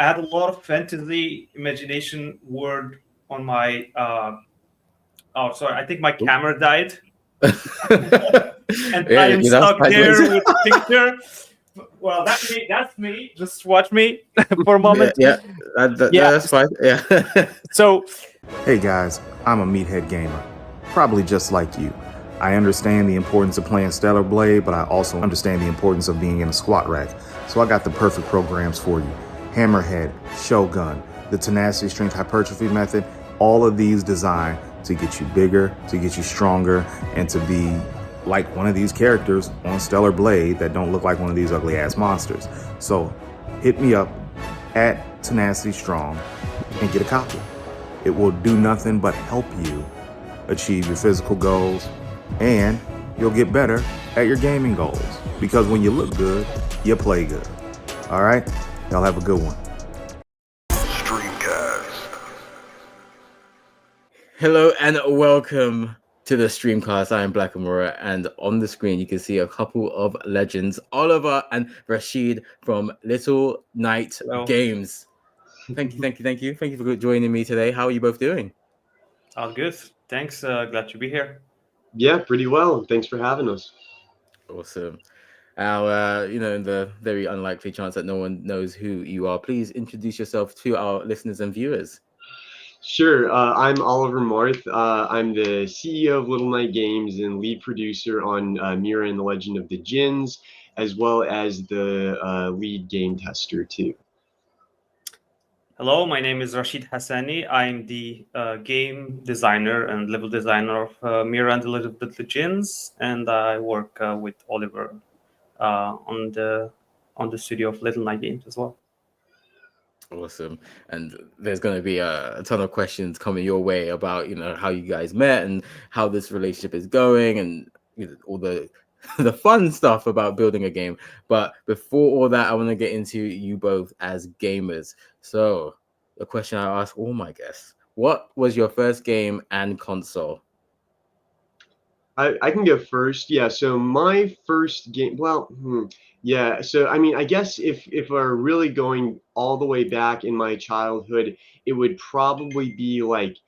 I had a lot of fantasy imagination word on my. Oh, sorry. I think my Oop. camera died, and I Yeah, am that's stuck sideways. there with the picture. Well, that's me. Just watch me for a Yeah, moment. yeah, Yeah. that's fine. Yeah. So Hey guys, I'm a meathead gamer, probably just like you. I understand the importance of playing Stellar Blade, but I also understand the importance of being in a squat rack. So I got the perfect programs for you. Hammerhead, Shogun, the Tenacity Strength Hypertrophy Method, all of these designed to get you bigger, to get you stronger, and to be like one of these characters on Stellar Blade that don't look like one of these ugly ass monsters. So hit me up at Tenacity Strong and get a copy. It will do nothing but help you achieve your physical goals, and you'll get better at your gaming goals. Because when you look good, you play good. All right? Y'all have a good one. Streamcast. Hello and welcome to the Streamcast. I am Black Amora, and on the screen you can see a couple of legends, Oliver and Rachid from Little Night hello. Games. Thank you for joining me today. How are you both doing? All good. Thanks. Glad to be here. Yeah, pretty well. Thanks for having us. Awesome. Our, in the very unlikely chance that no one knows who you are, please introduce yourself to our listeners and viewers. Sure. I'm Oliver Marth. I'm the CEO of Little Night Games and lead producer on Mira and the Legend of the Djinns, as well as the lead game tester too. Hello, my name is Rashid Hassani. I'm the game designer and level designer of Mira and the Little Djinns, and I work with Oliver on the studio of Little Night Games as well. Awesome. And there's going to be a ton of questions coming your way about, how you guys met and how this relationship is going and all the the fun stuff about building a game. But before all that, I want to get into you both as gamers. So the question I ask all my guests, what was your first game and console? I can go first. Yeah. So my first game. Yeah. So I mean, I guess if we're really going all the way back in my childhood, it would probably be like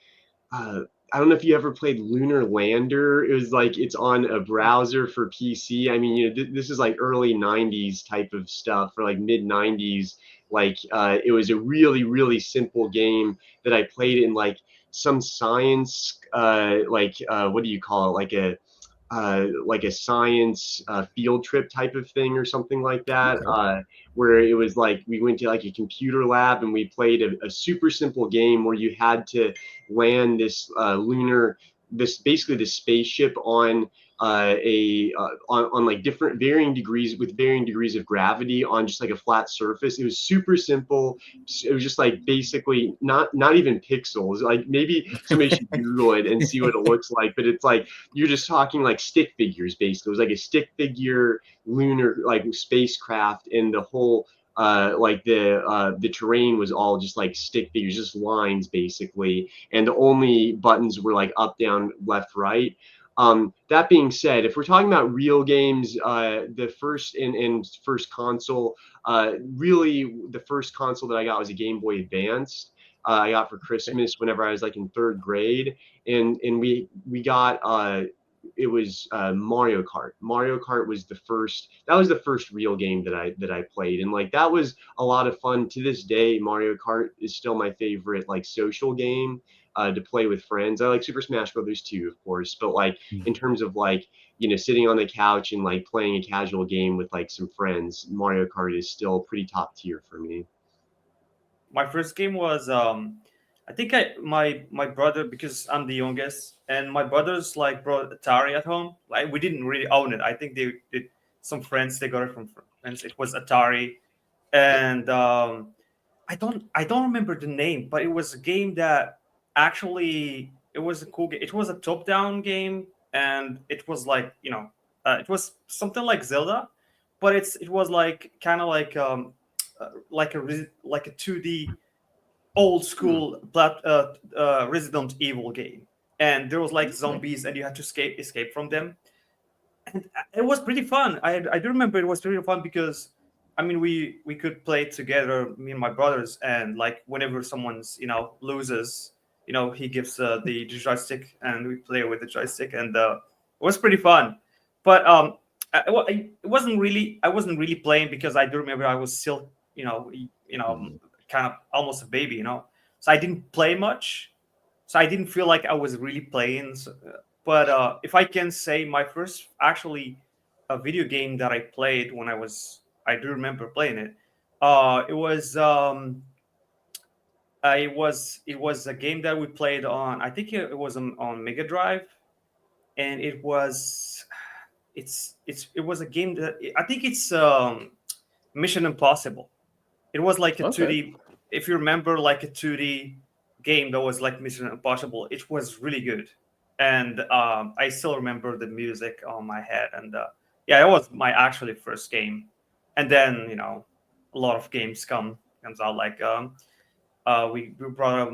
uh, I don't know if you ever played Lunar Lander. It was like it's on a browser for PC. I mean, this is like early '90s type of stuff, or like mid '90s. Like, it was a really, really simple game that I played in like some science, what do you call it? Like a science field trip type of thing or something like that, Okay. where it was like we went to like a computer lab and we played a super simple game where you had to land this basically this spaceship on on like different varying degrees of gravity on just like a flat surface. It was super simple. It was just like basically not even pixels. Like maybe somebody should Google it and see what it looks like. But it's like you're just talking like stick figures basically. It was like a stick figure lunar like spacecraft, and the whole the terrain was all just like stick figures, just lines basically, and the only buttons were like up, down, left, right. That being said, if we're talking about real games, the first console, really the first console that I got was a Game Boy Advance. I got for Christmas whenever I was like in third grade, and we got it was Mario Kart. Mario Kart was the first. That was the first real game that I played, and like that was a lot of fun. To this day, Mario Kart is still my favorite like social game to play with friends. I like Super Smash Brothers too, of course, but like in terms of like sitting on the couch and like playing a casual game with like some friends, Mario Kart is still pretty top tier for me. My first game was I think my brother, because I'm the youngest, and my brothers like brought Atari at home. Like we didn't really own it. I think they did. Some friends, they got it from friends. It was Atari, and I don't remember the name, but it was a game that actually it was a cool game. It was a top down game, and it was like it was something like Zelda, but it was like kind of like a 2D old Hmm. school Resident Evil game, and there was like Okay. zombies, and you had to escape from them, and it was pretty fun. I do remember it was pretty fun because I mean, we could play together, me and my brothers, and like whenever someone's loses, he gives the joystick, and we play with the joystick, and it was pretty fun. But I wasn't really playing because I do remember I was still Mm. kind of almost a baby, so I didn't play much, so I didn't feel like I was really playing. But if I can say, my first actually a video game that I played when I do remember playing it. It was it was a game that we played on. I think it was on Mega Drive, and it was a game that I think it's Mission Impossible. It was like a Okay. 2D. If you remember, like a 2D game that was like Mission Impossible. It was really good, and I still remember the music on my head. And yeah, it was my actually first game. And then a lot of games comes out. Like we brought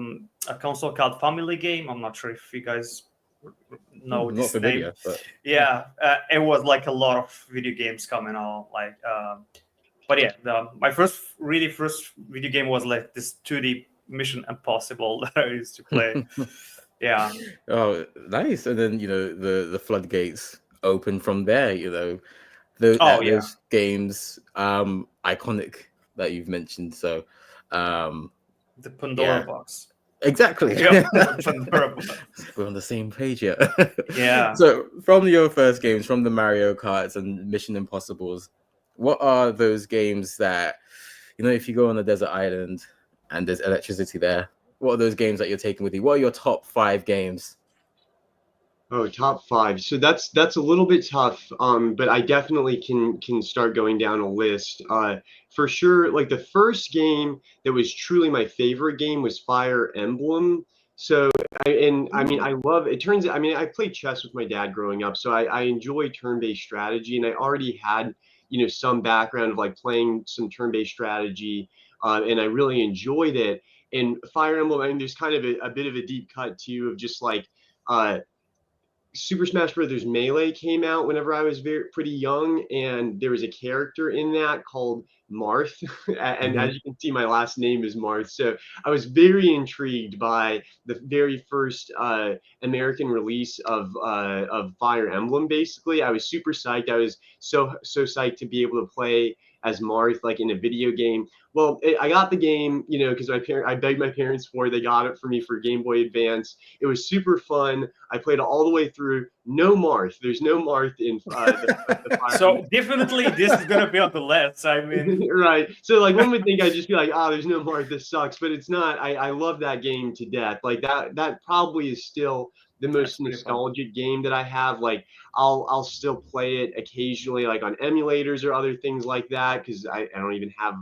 a console called Family Game. I'm not sure if you guys know Not this name. familiar, but Yeah, it was like a lot of video games coming out. Like but yeah, my really first video game was like this 2D Mission Impossible that I used to play. Yeah. oh, nice. And then the floodgates open from there. Oh yeah, Those games, iconic that you've mentioned. So, um, the Pandora yeah, box. exactly. Yep, the Pandora box. We're on the same page here. Yeah. So, from your first games, from the Mario Karts and Mission Impossibles, what are those games that, if you go on a desert island and there's electricity there, what are those games that you're taking with you? What are your top 5 games? Oh, top five. So that's a little bit tough. But I definitely can start going down a list. For sure, like the first game that was truly my favorite game was Fire Emblem. So I mean I love it. Turns out, I mean, I played chess with my dad growing up, so I enjoy turn-based strategy, and I already had some background of like playing some turn-based strategy, and I really enjoyed it. And Fire Emblem, I mean, there's kind of a bit of a deep cut too of just like. Super Smash Brothers Melee came out whenever I was pretty young, and there was a character in that called Marth, and Mhm. as you can see, my last name is Marth. So I was very intrigued by the very first American release of Fire Emblem. Basically, I was super psyched. I was so psyched to be able to play as Marth, like in a video game. Well, I got the game, because I begged my parents for it. They got it for me for Game Boy Advance. It was super fun. I played it all the way through. No Marth. There's no Marth in the Fire So Emblem. definitely this is gonna be on the list. I mean, Right. So like one would think I'd just be like, there's no Marth. This sucks. But it's not. I love that game to death. Like that probably is still the that's most pretty fun. nostalgic game that I have. Like I'll still play it occasionally, like on emulators or other things like that, because I don't even have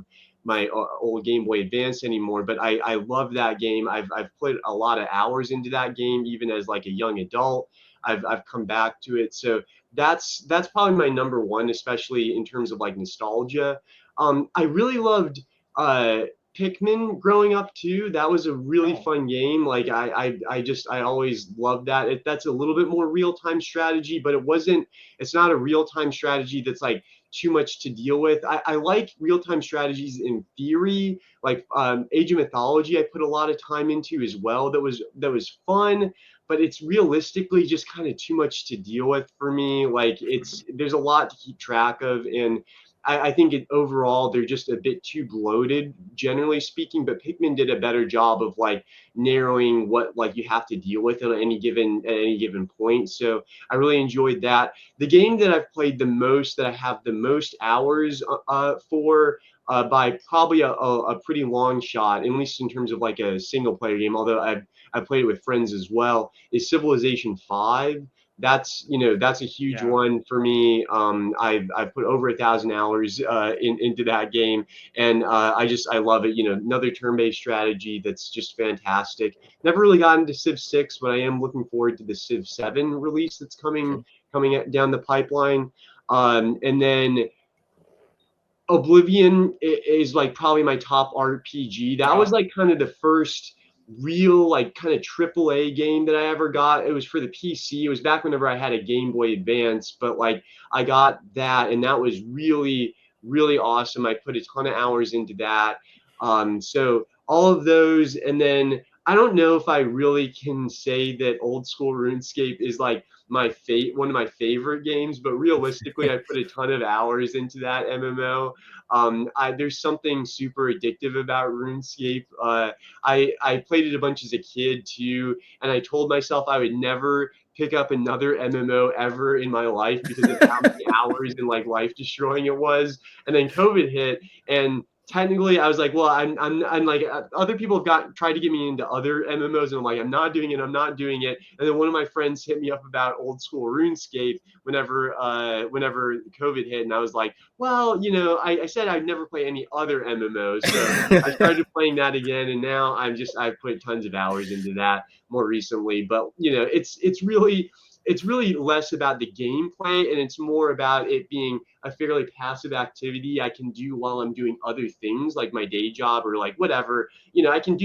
my old Game Boy Advance anymore. But I love that game. I've put a lot of hours into that game, even as like a young adult. I've come back to it. So that's probably my number one, especially in terms of like nostalgia. I really loved uh, Pikmin growing up too. That was a really Oh, fun game. Like I always loved that. That's a little bit more real time strategy, but it's not a real time strategy that's like too much to deal with. I like real time strategies in theory, like Age of Mythology. I put a lot of time into as well. That was fun, but it's realistically just kind of too much to deal with for me. Like there's a lot to keep track of, and I think overall they're just a bit too bloated, generally speaking. But Pikmin did a better job of like narrowing what like you have to deal with at any given point. So I really enjoyed that. The game that I've played the most, that I have the most hours for. By probably a pretty long shot, at least in terms of like a single player game, although I played it with friends as well, is Civilization 5. That's a huge yeah. one for me. I've put over 1,000 hours into that game, and I love it. Another turn-based strategy that's just fantastic. Never really got into Civ 6, but I am looking forward to the Civ 7 release that's coming Okay. down the pipeline. And then Oblivion is like probably my top RPG. That was Oh, like kind of the first real like kind of AAA game that I ever got. It was for the PC. It was back whenever I had a Game Boy Advance, but like I got that, and that was really really awesome. I put a ton of hours into that. So all of those, and then I don't know if I really can say that old school RuneScape is like one of my favorite games, but realistically, I put a ton of hours into that MMO. There's something super addictive about RuneScape. I played it a bunch as a kid too, and I told myself I would never pick up another MMO ever in my life because of how many hours and like life destroying it was. And then COVID hit, and technically I was like, well, I'm like, other people have tried to get me into other MMOs, and I'm like, I'm not doing it. And then one of my friends hit me up about old school RuneScape whenever COVID hit, and I was like, well, I said I'd never play any other MMOs, so I started playing that again, and now I've put tons of hours into that more recently. But it's really less about the gameplay, and it's more about it being a fairly passive activity I can do while I'm doing other things like my day job or like whatever. I can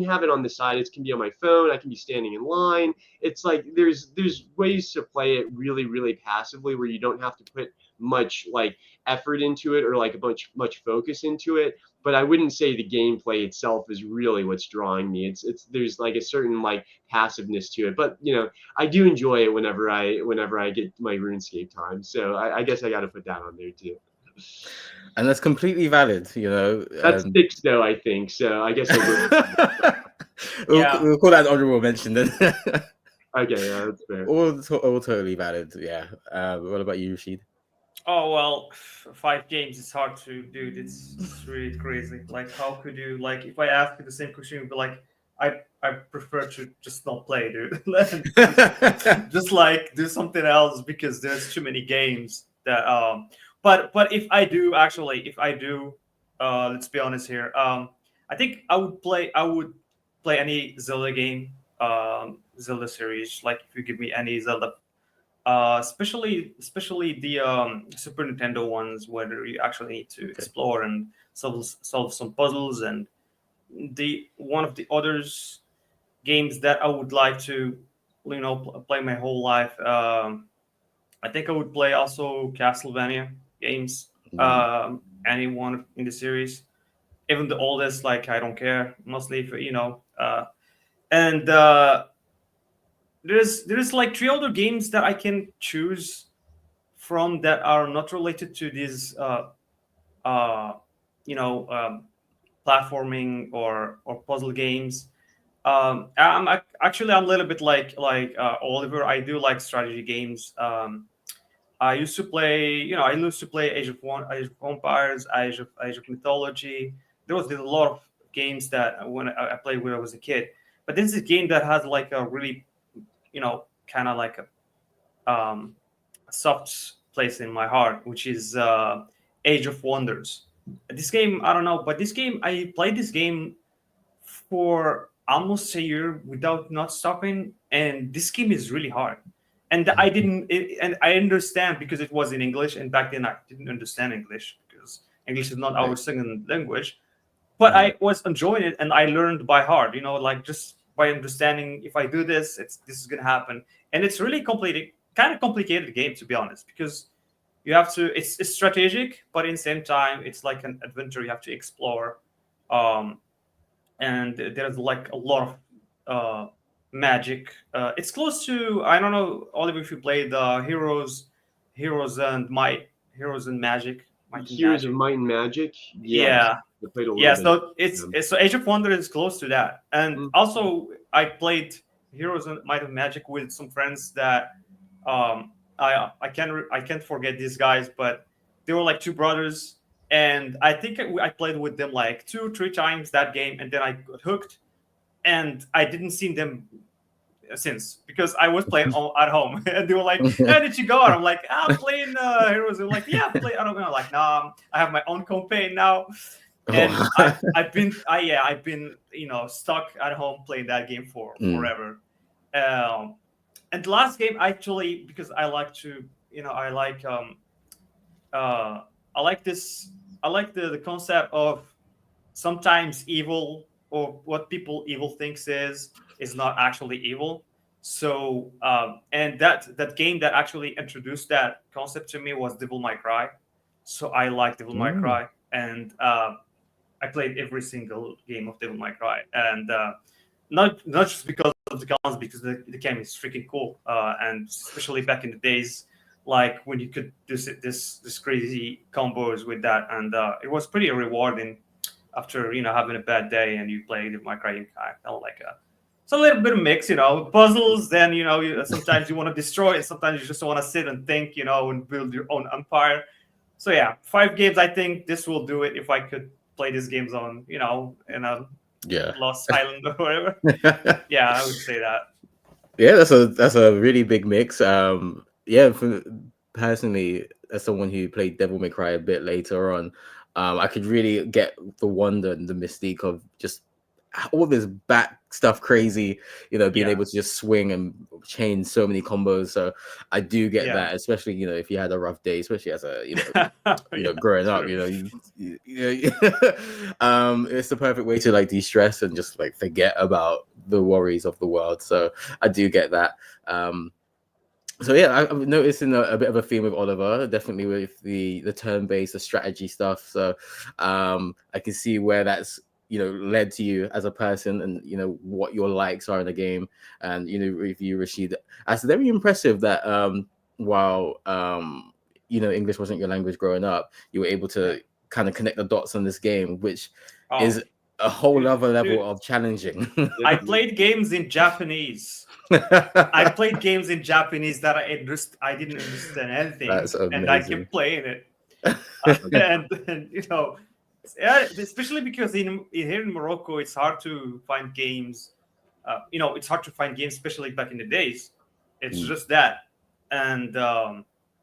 have it on the side. It can be on my phone. I can be standing in line. It's like there's ways to play it really, really passively where you don't have to put much like effort into it or like much focus into it. But I wouldn't say the gameplay itself is really what's drawing me. It's there's like a certain like passiveness to it. But I do enjoy it whenever I get my RuneScape time. So I guess I got to put that on there too. And that's completely valid. That's 6 though, I think. So I guess we'll call that an honorable mention then. Okay, yeah, that's fair. All totally valid. Yeah. What about you, Rashid? Oh well, 5 games is hard to do. It's really crazy. Like, how could you, like, if I ask you the same question, you'd be like, I prefer to just not play, dude. Just like do something else because there's too many games that But if I do, let's be honest here. I think I would play any Zelda game, Zelda series. Like if you give me any Zelda, especially the Super Nintendo ones, where you actually need to explore and solve some puzzles. And the one of the others games that I would like to, play my whole life. I think I would play also Castlevania games. Any one in the series, even the oldest. Like I don't care. Mostly for and there's like 3 other games that I can choose from that are not related to these platforming or puzzle games. I'm a little bit like Oliver. I do like strategy games. I used to play, Age of Empires, Age of Mythology. There was a lot of games that when I played when I was a kid. But this is a game that has like a really, kind of like a soft place in my heart, which is Age of Wonders. This game, I don't know, but I played this game for almost a year without not stopping, and this game is really hard. And and I understand because it was in English, and back then I didn't understand English because English is not our second language. But I was enjoying it, and I learned by heart. Like just by understanding, if I do this, this is gonna happen. And it's really kind of complicated game, to be honest, because you have to. It's strategic, but in the same time, it's like an adventure you have to explore. And there's like a lot of magic. It's close to, I don't know, Oliver, if you played Heroes and Might, Heroes and Magic. Heroes of Might and Magic. Yeah. I played a little bit. So Age of Wonder is close to that. And also I played Heroes and Might and Magic with some friends that I can't forget these guys, but they were like 2 brothers. And I think I played with them like 2-3 times that game, and then I got hooked, and I didn't see them since because I was playing at home, and they were like, "Where did you go?" And I'm like, "I'm playing Heroes." They're like, "Yeah, play." I don't know. Like, nah, I have my own campaign now, and I've been stuck at home playing that game for forever. And the last game, actually, because I like to, I like the concept of sometimes evil, or what evil thinks is not actually evil. So and that game that actually introduced that concept to me was Devil May Cry. so I like Devil May Mm. Cry, and I played every single game of Devil May Cry, and not just because of the guns, because the game is freaking cool, and especially back in the days, like when you could do this crazy combos with that, and it was pretty rewarding after having a bad day and you play Devil May Cry. You kind of like it's a little bit of mix, puzzles. Then sometimes you want to destroy it, sometimes you just want to sit and think, and build your own empire. So yeah, 5 games. I think this will do it if I could play these games on, in a Yeah. Lost Island or whatever. Yeah, I would say that. Yeah, that's a really big mix. Yeah, personally, as someone who played Devil May Cry a bit later on, I could really get the wonder and the mystique of just all this back stuff crazy, being Yeah. able to just swing and chain so many combos. So I do get Yeah. that, especially if you had a rough day, especially as a Yeah, growing up, sure. it's the perfect way to like de-stress and just like forget about the worries of the world. So I do get that. So yeah, I'm noticing a bit of a theme with Oliver, definitely with the turn-based, the strategy stuff. So I can see where that's led to you as a person, and what your likes are in the game. And with you, Rashid, that's very impressive that while English wasn't your language growing up, you were able to kind of connect the dots on this game, which is a whole other level of challenging. I played games in Japanese. I played games in Japanese that I didn't understand anything, That's and I amazing. kept playing it. And yeah, especially because here in Morocco, it's hard to find games. It's hard to find games, especially back in the days. It's just that, and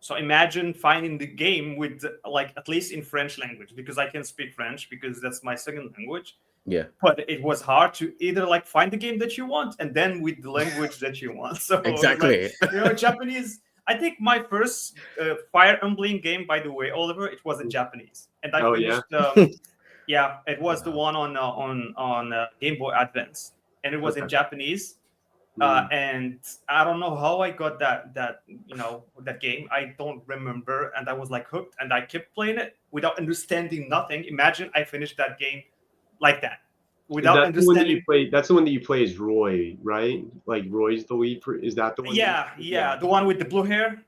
so imagine finding the game with like at least in French language, because I can speak French because that's my second language. Yeah. But it was hard to either like find the game that you want and then with the language that you want. So Exactly. Japanese. I think my first Fire Emblem game, by the way, Oliver, it was in Japanese, and I finished. Yeah, it was the one on Game Boy Advance, and it was in Japanese. And I don't know how I got that game. I don't remember, and I was like hooked, and I kept playing it without understanding nothing. Imagine I finished that game like that without understanding. That's the one that you play as Roy, right? Like Roy's the lead. Is that the one? Yeah, the one with the blue hair.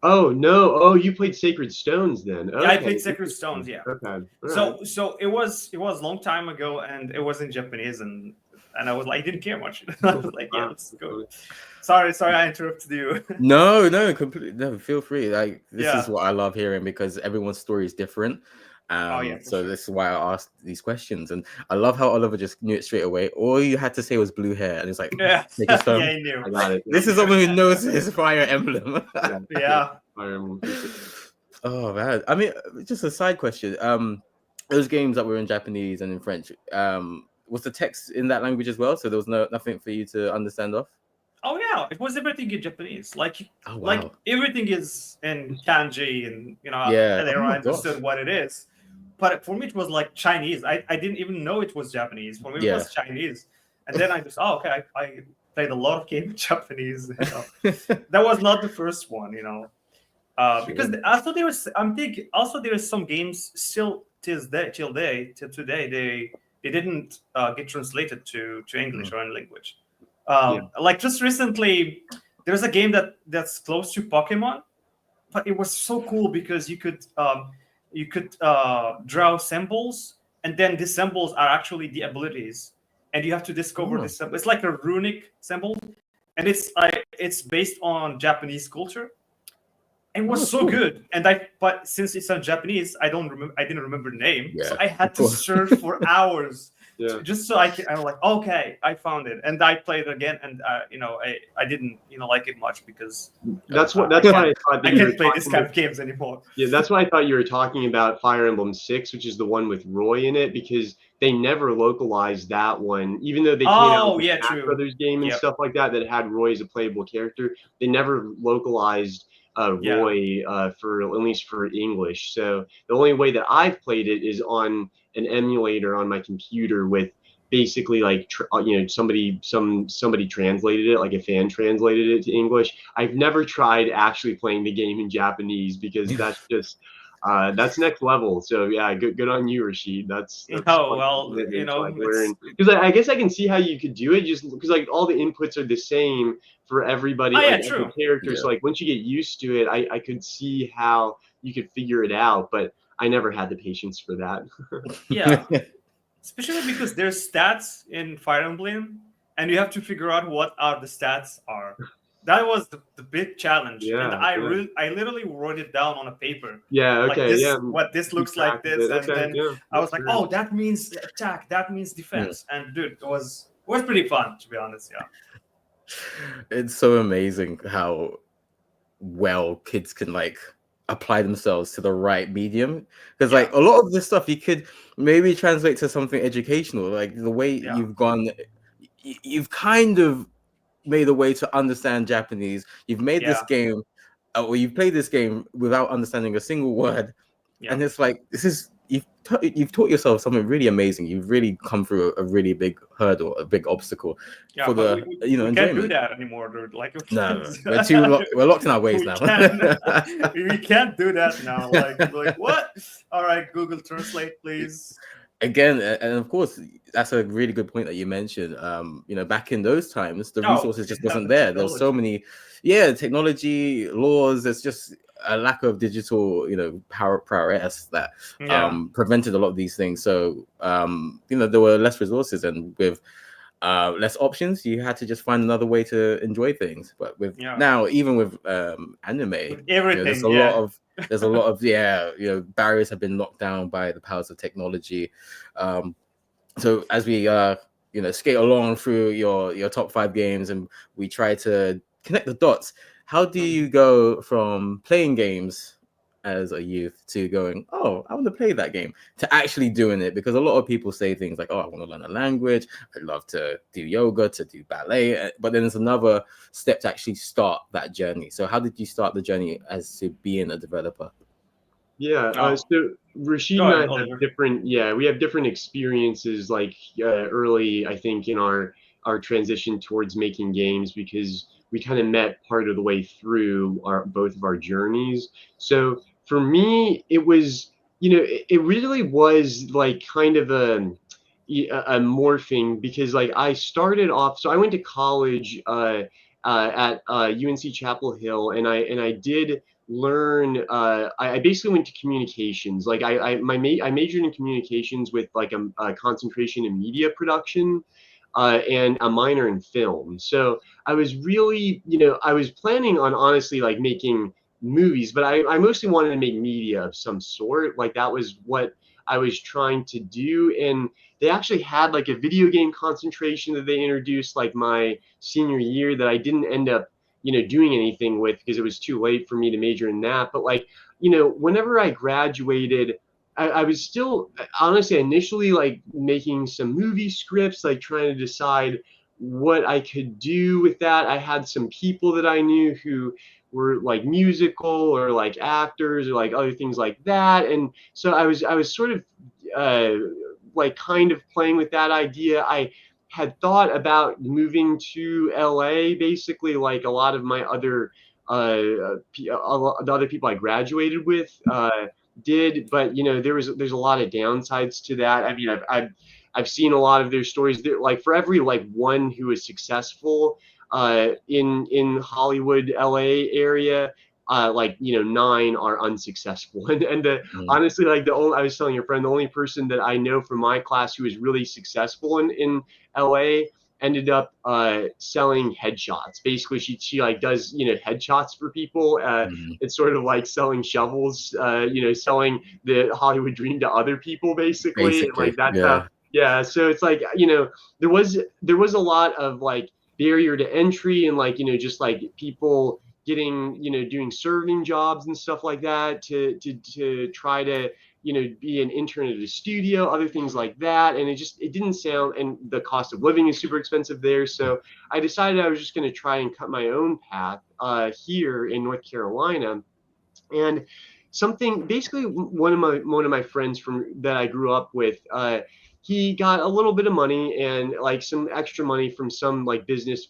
Oh no! Oh, you played Sacred Stones then? Okay. Yeah, I played Sacred Stones. Yeah. Okay. So it was a long time ago, and it was in Japanese, and I was like, I didn't care much. I was like, yeah, let's go. Sorry, I interrupted you. No, completely. No, feel free. Like this is what I love hearing, because everyone's story is different. So this is why I asked these questions, and I love how Oliver just knew it straight away. All you had to say was blue hair, and it's like, yeah, he knew. I got it. This is someone who knows his Fire Emblem. Yeah. Fire Emblem. Oh man, I mean, just a side question. Those games that were in Japanese and in French, was the text in that language as well? So there was nothing for you to understand off? Oh yeah, it was everything in Japanese. Like everything is in kanji, and later I understood what it is. But for me, it was like Chinese. I didn't even know it was Japanese. For me, it was Chinese. And then I just, okay, I played a lot of games in Japanese. That was not the first one, because also there are some games still till today they didn't get translated to English or any language. Like just recently, there's a game that's close to Pokemon, but it was so cool because you could draw symbols, and then the symbols are actually the abilities, and you have to discover this symbol. It's like a runic symbol, and it's based on Japanese culture. It was so good, but since it's in Japanese, I didn't remember the name, so I had to search for hours. Just so I'm like, okay, I found it, and I played it again, and I didn't like it much because that's why I thought I can't play this kind of games anymore. Yeah, that's why I thought you were talking about Fire Emblem 6, which is the one with Roy in it, because they never localized that one, even though they came out with the Smash Brothers game and stuff like that had Roy as a playable character. They never localized Roy for at least for English. So the only way that I've played it is on an emulator on my computer with basically like somebody translated it, like a fan translated it to English. I've never tried actually playing the game in Japanese because that's just That's next level. So yeah, good on you, Rachid. That's Oh, quite well, commitment to like it's learn, because I guess I can see how you could do it, just because like all the inputs are the same for everybody, oh like yeah, every true. character. Yeah. So like once you get used to it, I could see how you could figure it out, but I never had the patience for that. Yeah, especially because there's stats in Fire Emblem, and you have to figure out what are the stats are. That was the big challenge, and Yeah, yeah, I literally wrote it down on a paper, yeah. like Okay, yeah. this, what this Keep looks track like of this, it. and Okay, then yeah, I that's was like, great. oh, that means attack, that means Yeah. defense, and dude, it was pretty fun, to be honest. Yeah. It's so amazing how well kids can like apply themselves to the right medium, because like Yeah. a lot of this stuff you could maybe translate to something educational, like the way Yeah. you've gone, you've kind of made a way to understand Japanese. You've made this Yeah. game, or you've played this game without understanding a single word, Yeah. and it's like this is you've taught yourself something really amazing. You've really come through a really big hurdle, a big obstacle Yeah, for but the we can't do enjoyment. that anymore, dude. Like we No, can't, we're locked in our ways we now. can we can't do that now. Like what? All right, Google Translate, please. Again, and of course, that's a really good point that you mentioned. Back in those times, the No, we resources just didn't have wasn't the there. There was so technology. many, technology, laws. There's just a lack of digital, prowess that Yeah. prevented a lot of these things. So, there were less resources, and with less options, you had to just find another way to enjoy things. But with Yeah. now, even with anime, With there's everything, a lot yeah. of barriers have been knocked down by the powers of technology. So as we skate along through your top 5 games, and we try to connect the dots, how do you go from playing games as a youth to going, oh, I want to play that game, to actually doing it? Because a lot of people say things like, oh, I want to learn a language, I'd love to do yoga, to do ballet, but then there's another step to actually start that journey. So how did you start the journey as to being a developer? Yeah, Oh, so Rashid go and I ahead, have Oliver. different, yeah, we have different experiences, like early, I think, in our transition towards making games, because we kind of met part of the way through our both of our journeys. So for me, it was, it really was like kind of a morphing, because like I started off, so I went to college at UNC Chapel Hill, and I did learn. I basically went to communications. Like I majored in communications with like a concentration in media production, and a minor in film. So I was really, I was planning on honestly like making movies, but I mostly wanted to make media of some sort. Like that was what I was trying to do. And they actually had like a video game concentration that they introduced like my senior year, that I didn't end up doing anything with, because it was too late for me to major in that. But like, whenever I graduated, I was still honestly initially like making some movie scripts, like trying to decide what I could do with that. I had some people that I knew who were like musical or like actors or like other things like that. And so I was sort of uh, like kind of playing with that idea. I had thought about moving to LA, basically like a lot of my other the other people I graduated with did, but there's a lot of downsides to that. I mean, I've seen a lot of their stories. Like for every like one who is successful in Hollywood, LA area, like 9 are unsuccessful. And Mm. honestly, like I was telling your friend, the only person that I know from my class who is really successful in LA ended up selling headshots. Basically, she like does headshots for people. Mm. It's sort of like selling shovels. Selling the Hollywood dream to other people, basically. And like Basically, that's how. yeah. Yeah. So it's like there was a lot of like barrier to entry, and like just like people getting doing serving jobs and stuff like that to try to be an intern at a studio, other things like that. And it didn't sound, and the cost of living is super expensive there. So I decided I was just going to try and cut my own path here in North Carolina. And something basically, one of my friends from that I grew up with, he got a little bit of money and like some extra money from some like business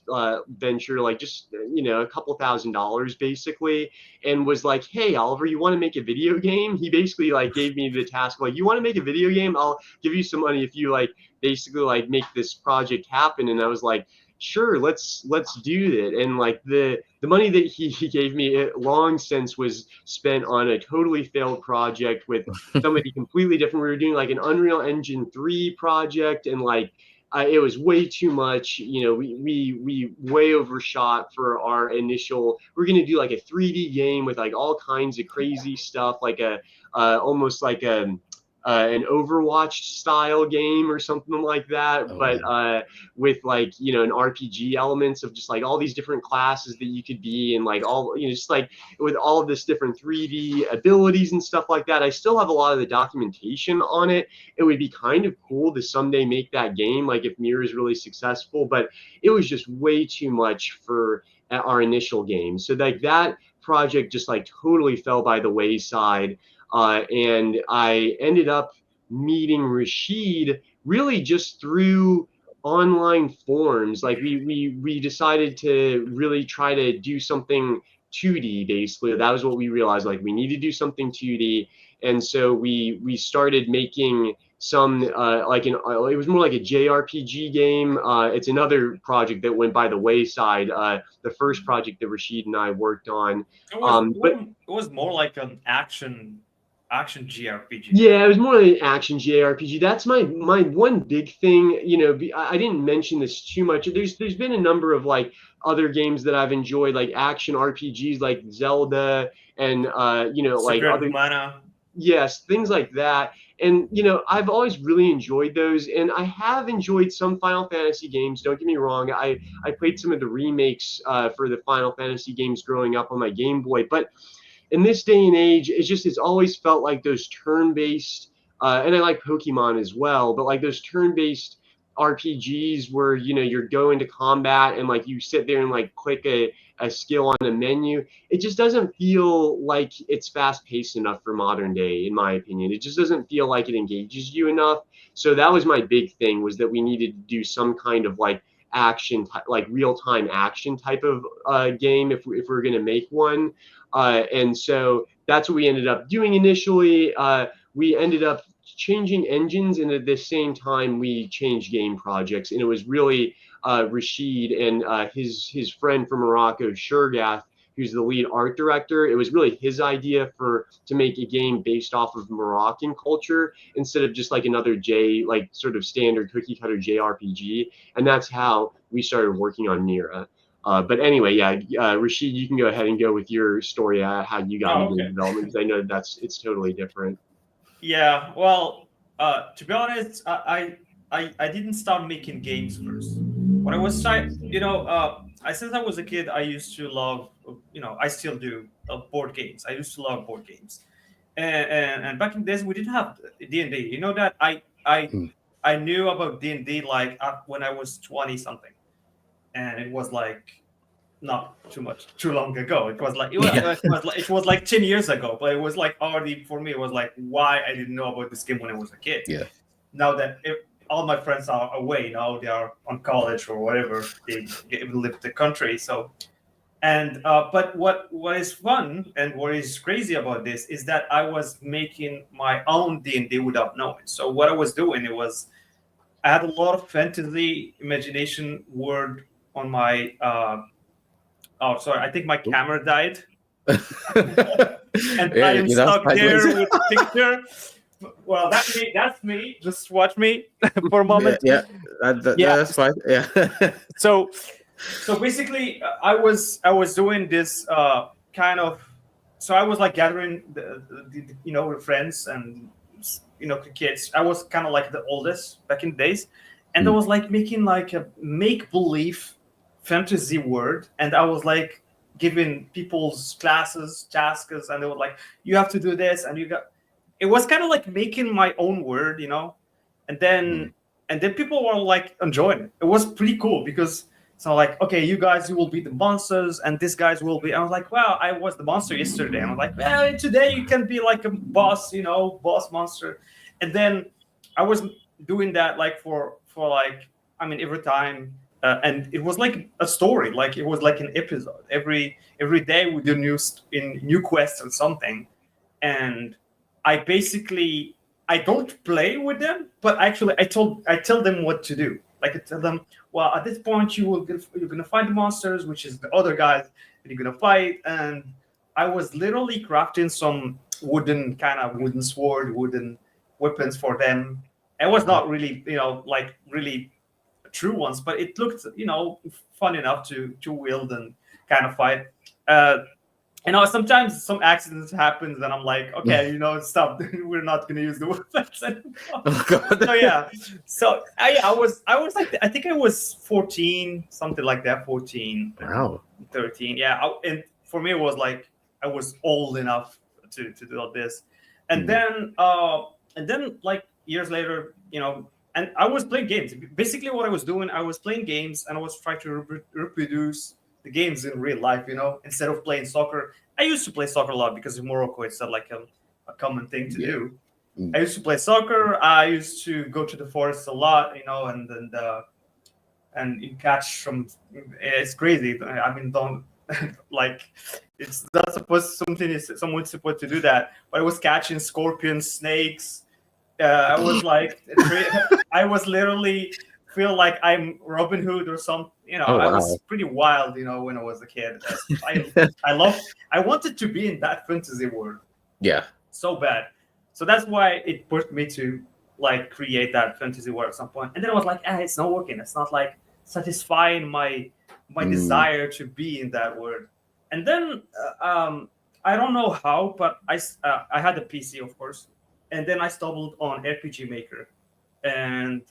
venture, like just a couple $1,000s basically, and was like, hey Oliver, you want to make a video game? He basically like gave me the task, like, you want to make a video game? I'll give you some money if you like basically like make this project happen. And I was like, sure, let's do it. And like the money that he gave me long since was spent on a totally failed project with somebody completely different. We were doing like an Unreal Engine 3 project, and like it was way too much. We way overshot for our initial. We're gonna do like a 3D game with like all kinds of crazy stuff, like a almost like an Overwatch style game or something like that, but with like an RPG elements of just like all these different classes that you could be, and like all just like with all of this different 3D abilities and stuff like that. I still have a lot of the documentation on it. It would be kind of cool to someday make that game, like if Mira is really successful, but it was just way too much for our initial game. So like that project just like totally fell by the wayside. And I ended up meeting Rachid really just through online forums. Like we decided to really try to do something 2D basically. That was what we realized, like we need to do something 2D. And so we started making some it was more like a JRPG game. It's another project that went by the wayside. The first project that Rachid and I worked on. It was more like an action JRPG. Yeah, it was more like an action JRPG. That's my one big thing. I didn't mention this too much. There's been a number of like other games that I've enjoyed, like action RPGs, like Zelda and like other Mana. Yes, things like that. And I've always really enjoyed those, and I have enjoyed some Final Fantasy games. Don't get me wrong. I played some of the remakes for the Final Fantasy games growing up on my Game Boy, but in this day and age, it's always felt like those turn-based, and I like Pokemon as well, but like those turn-based RPGs where you're going to combat and like you sit there and like click a skill on a menu. It just doesn't feel like it's fast-paced enough for modern day, in my opinion. It just doesn't feel like it engages you enough. So that was my big thing, was that we needed to do some kind of like action, like real-time action type of game if we're going to make one. And so that's what we ended up doing initially. We ended up changing engines, and at the same time we changed game projects. And it was really Rachid and his friend from Morocco, Shurgath, who's the lead art director. It was really his idea to make a game based off of Moroccan culture instead of just like another like sort of standard cookie cutter JRPG. And that's how we started working on Mira. But anyway, Rachid, you can go ahead and go with your story, how you got into development, because I know it's totally different. Yeah, well, to be honest, I didn't start making games first. When I was trying, since I was a kid, I used to love, I still do board games. I used to love board games, and back in the days we didn't have D&D. You know that I knew about D&D like when I was 20 something. And it was like not too long ago. It was like it was like 10 years ago, but it was like already, for me, it was like, why I didn't know about this game when I was a kid. Yeah. Now that all my friends are away, now they are on college or whatever, they live the country. So, and but what is fun and what is crazy about this is that I was making my own D&D without knowing. So what I was doing, I had a lot of fantasy imagination word on my I think my camera died. And I am stuck there with the picture. Well, that's me. Just watch me for a moment. Yeah, that's fine. Yeah. So basically, I was doing this kind of. So I was like gathering the friends and kids. I was kind of like the oldest back in the days, and I was like making like a make-believe fantasy world, and I was like giving people's classes tasks, and they were like, you have to do this, and it was kind of like making my own word, and then people were like enjoying it. It was pretty cool because so like, okay, you will be the monsters, and these guys will be. I was like, well, I was the monster yesterday, and I was like, well, today you can be like a boss, boss monster. And then I was doing that like for like, I mean, every time, and it was like a story, like it was like an episode. Every day we do new quests or something, and I basically, I don't play with them, but actually I tell them what to do. Like I tell them, well, at this point you're gonna find the monsters, which is the other guys that you're gonna fight. And I was literally crafting some wooden sword, wooden weapons for them. It was not really, like really true ones, but it looked, fun enough to wield and kind of fight. Uh, sometimes some accidents happen, and I'm like, okay, stop. We're not gonna use the weapons anymore. Oh God. So yeah, so I was like, I think I was 14, something like that, 14, Wow. 13. Yeah, and for me it was like I was old enough to do all this, and then like years later, and I was playing games. Basically, what I was doing, I was playing games, and I was trying to reproduce the games in real life. Instead of playing soccer, I used to play soccer a lot because in Morocco it's not like a common thing to do. I used to play soccer. I used to go to the forest a lot, and you catch some. It's crazy. I mean, don't like. It's not supposed someone's supposed to do that. But I was catching scorpions, snakes. I was like, I was literally feel like I'm Robin Hood or some. Oh, I wow. was pretty wild. When I was a kid. I wanted to be in that fantasy world Yeah. so bad. So that's why it pushed me to like create that fantasy world at some point. And then I was like, it's not working. It's not like satisfying my desire to be in that world. And then I don't know how, but I had a PC, of course, and then I stumbled on RPG Maker, and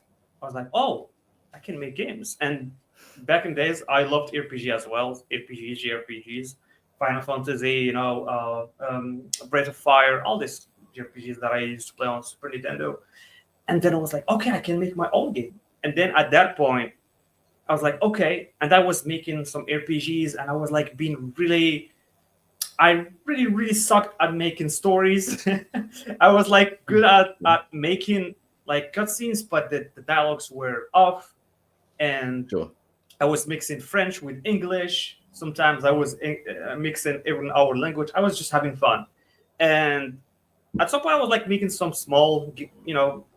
I was like, oh, I can make games. And back in days, I loved RPG as well, JRPGs, Final Fantasy, Breath of Fire, all these JRPGs that I used to play on Super Nintendo. And then I was like, okay, I can make my own game. And then at that point, I was like, okay. And I was making some RPGs, and I was like I really, really sucked at making stories. I was like good at making like cutscenes, but the dialogues were off. And Sure. I was mixing French with English. Sometimes I was mixing even our language. I was just having fun. And at some point, I was like making some small,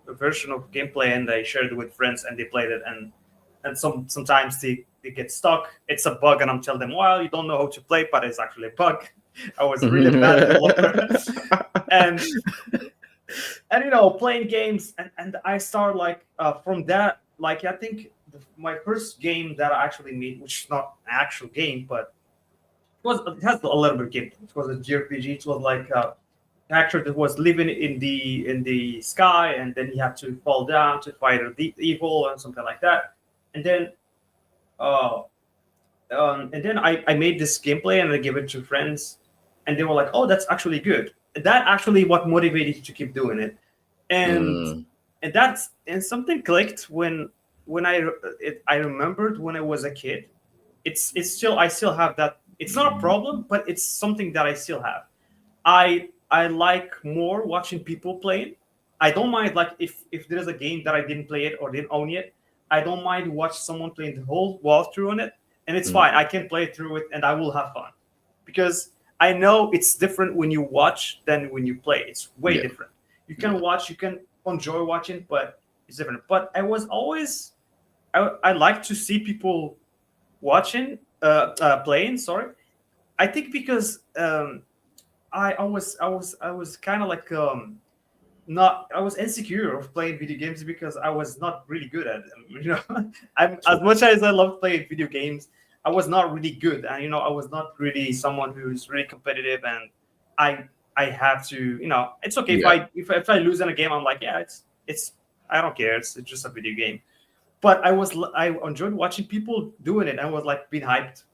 version of gameplay, and I shared it with friends, and they played it. And sometimes they get stuck. It's a bug, and I'm telling them, well, you don't know how to play, but it's actually a bug. I was really bad developer. and playing games, and I start like from that, like I think my first game that I actually made, which is not an actual game, but it has a little bit of game. It was a JRPG. It was like actor that was living in the sky, and then he had to fall down to fight the evil and something like that. And then I made this gameplay, and I gave it to friends, and they were like, oh, that's actually good. That actually what motivated you to keep doing it. And something clicked when I remembered when I was a kid. It's still, I still have that. It's not a problem, but it's something that I still have. I like more watching people play it. I don't mind, like if there's a game that I didn't play it or didn't own it, I don't mind watch someone playing the whole walkthrough on it, and it's fine. I can play through it, and I will have fun, because I know it's different when you watch than when you play. It's way different. You can watch, you can enjoy watching, but it's different. But I was always, I like to see people watching, playing. Sorry, I think because I was kind of like not, I was insecure of playing video games because I was not really good at them. I'm as much as I love playing video games, I was not really good, and I was not really someone who's really competitive, and I have to, it's okay if I lose in a game, I'm like, yeah, it's I don't care, it's just a video game. But I enjoyed watching people doing it. I was like being hyped,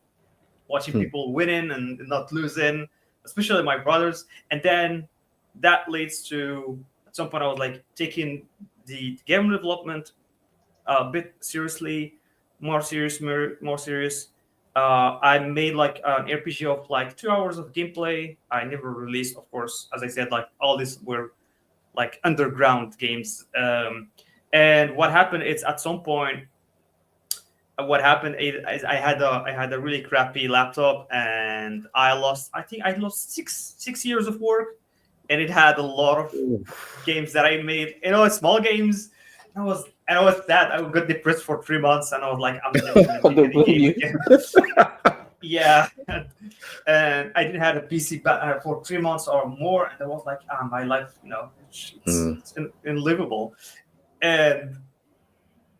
watching people winning and not losing, especially my brothers. And then that leads to, at some point, I was like taking the game development a bit seriously, more serious. I made like an RPG of like 2 hours of gameplay. I never released, of course, as I said, like all these were like underground games. And what happened is at some point, what happened is I had a really crappy laptop, and I think I lost six years of work, and it had a lot of games that I made, small games. I was that I got depressed for 3 months, and I was like, I'm never gonna I make don't any blame game you. again. Yeah, and I didn't have a PC for 3 months or more, and I was like, my life, it's unlivable.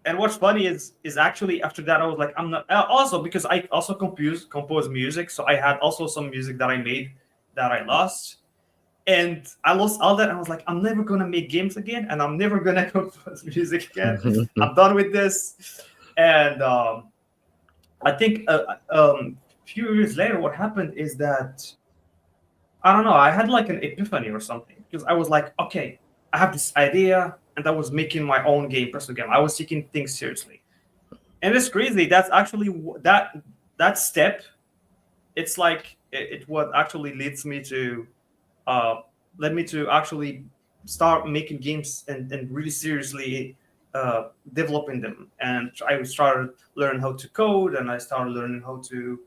And what's funny is actually after that I was like, I'm not also because I also compose music, so I had also some music that I made that I lost, and I lost all that. And I was like, I'm never gonna make games again, and I'm never gonna compose music again. I'm done with this. And I think few years later, what happened is that I don't know. I had like an epiphany or something because I was like, okay, I have this idea, and I was making my own game, personal game. I was taking things seriously, and it's crazy. That's actually that step. It's like it what actually leads me to uh, led me to actually start making games and really seriously developing them. And I started learning how to code, and I started learning how to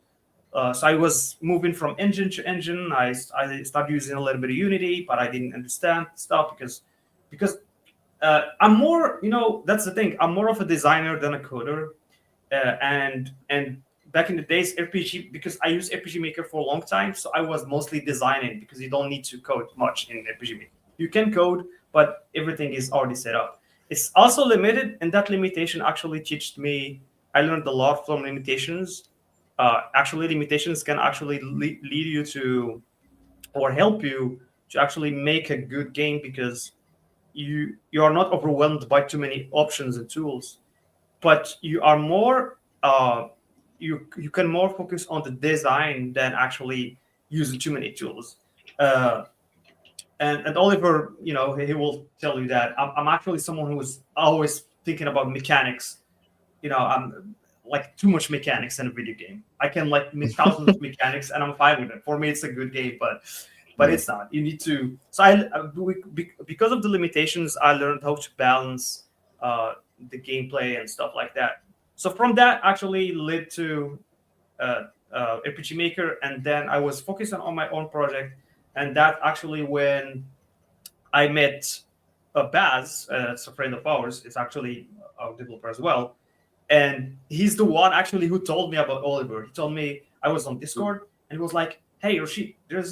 so I was moving from engine to engine. I started using a little bit of Unity, but I didn't understand stuff because I'm more, that's the thing. I'm more of a designer than a coder. And back in the days, RPG, because I used RPG Maker for a long time, so I was mostly designing because you don't need to code much in RPG Maker. You can code, but everything is already set up. It's also limited, and that limitation actually taught me. I learned a lot from limitations. Actually, limitations can actually lead you to or help you to actually make a good game because you are not overwhelmed by too many options and tools, but you are more you can more focus on the design than actually using too many tools. Uh, and Oliver, he will tell you that I'm actually someone who is always thinking about mechanics. I'm like too much mechanics in a video game. I can like make thousands of mechanics, and I'm fine with it. For me, it's a good game, but it's not. You need to. So because of the limitations, I learned how to balance the gameplay and stuff like that. So from that, actually led to RPG Maker, and then I was focusing on my own project, and that actually when I met Baz, it's a friend of ours. It's actually a developer as well, and he's the one actually who told me about Oliver. He told me I was on Discord, and he was like, "Hey, Rashid, there's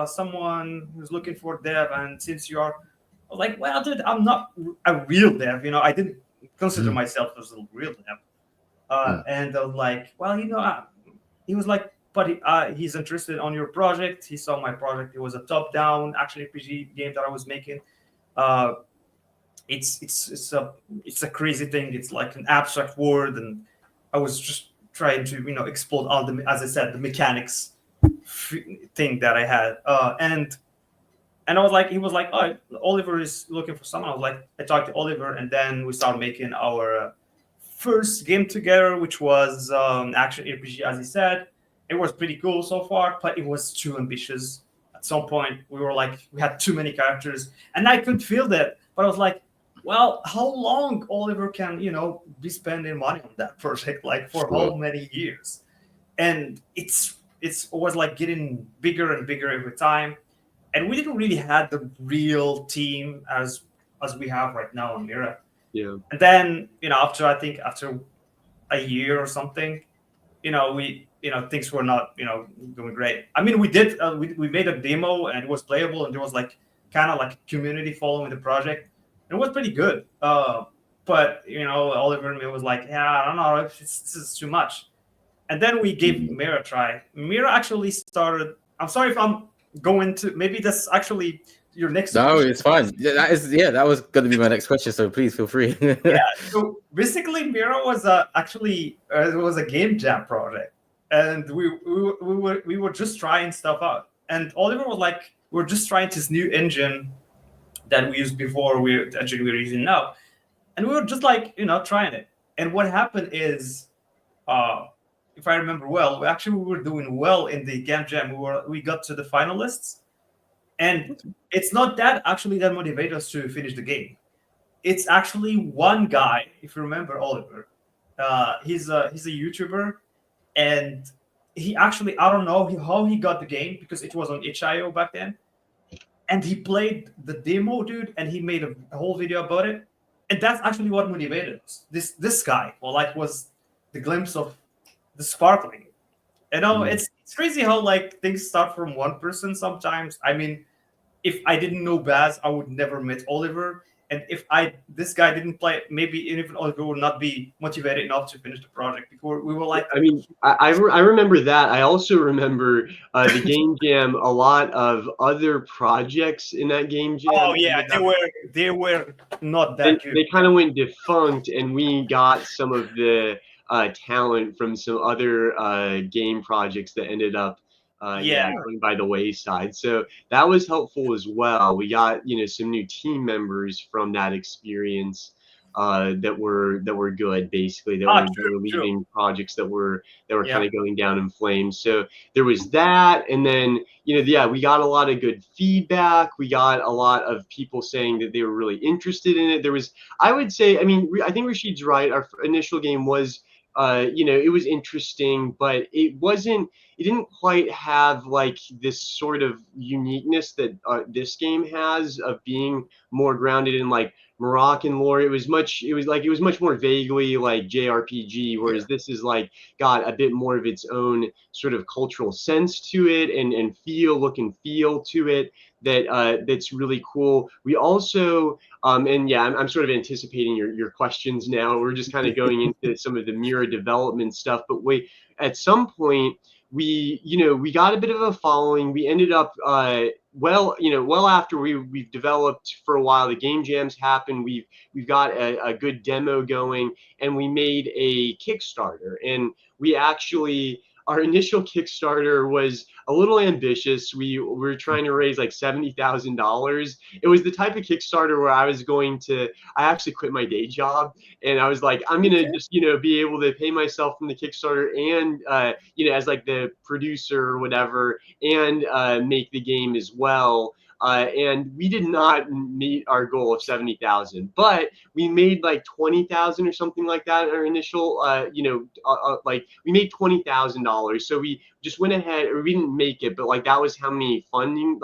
someone who's looking for dev, and since you are," I was like, "Well, dude, I'm not a real dev. I didn't consider myself as a real dev." And I was like, "Well, he was like, but he's interested on your project. He saw my project. It was a top-down action RPG game that I was making. Uh, it's a crazy thing. It's like an abstract word, and I was just trying to explore all the, as I said, the mechanics thing that I had. And I was like, he was like, oh, Oliver is looking for someone. I was like, I talked to Oliver, and then we started making our first game together, which was action RPG, as he said. It was pretty cool so far, but it was too ambitious. At some point, we had too many characters, and I could feel that. But I was like, well, how long Oliver can, be spending money on that project? Like for how many years? And it's always like getting bigger and bigger every time. And we didn't really have the real team as we have right now on Mira. Yeah. And then, after a year or something, things were not, doing great. I mean, we did, we made a demo and it was playable, and there was like kind of like community following the project. It was pretty good. But, Oliver and me was like, yeah, I don't know, this is too much. And then we gave Mira a try. Mira actually started, I'm sorry if I'm going to, maybe that's actually your next No, question. it's fine. That was going to be my next question, so please feel free. Yeah, so basically Mira was actually it was a game jam project, and we were just trying stuff out, and Oliver was like, we're just trying this new engine that we used before, the engine we're using now, and we were just like trying it. And what happened is, if I remember well, we were doing well in the game jam. We got to the finalists, and it's not that actually that motivated us to finish the game. it's actually one guy. If you remember Oliver, he's a YouTuber, and he actually, I don't know how he got the game because it was on itch.io back then, and he played the demo, dude, and he made a whole video about it, and that's actually what motivated us. This guy, well, like, was the glimpse of the sparkling. You know, it's crazy how like things start from one person sometimes. I mean, if I didn't know Baz, I would never met Oliver. And if this guy didn't play, maybe even Oliver would not be motivated enough to finish the project. Before we were like, I mean, I remember that. I also remember the game jam. A lot of other projects in that game jam. oh yeah, they were not They, that good. they kind of went defunct, and we got some of the talent from some other game projects that ended up Yeah. going by the wayside. So that was helpful as well. We got some new team members from that experience that were good, basically, that were True. leading projects that were Yeah. kind of going down in flames. So there was that, and then yeah, we got a lot of good feedback. We got a lot of people saying that they were really interested in it. There was, I would say, I mean, I think Rashid's right. Our initial game was it was interesting, but it didn't quite have like this sort of uniqueness that this game has, of being more grounded in like Moroccan lore. It was much more vaguely like JRPG, whereas this is like got a bit more of its own sort of cultural sense to it, and look and feel to it, that's really cool. We also and yeah, I'm sort of anticipating your questions now. We're just kind of going into some of the Mira development stuff, but at some point we got a bit of a following. We ended up well after we've developed for a while. The game jams happened. We've got a good demo going, and we made a Kickstarter, and we actually, our initial Kickstarter was a little ambitious. We were trying to raise like $70,000. It was the type of Kickstarter where I actually quit my day job, and I was like, I'm gonna just be able to pay myself from the Kickstarter, and as like the producer or whatever, and make the game as well. And we did not meet our goal of 70,000, but we made like 20,000 or something like that in our initial, like we made $20,000. So we just went ahead, or we didn't make it, but like that was how many funding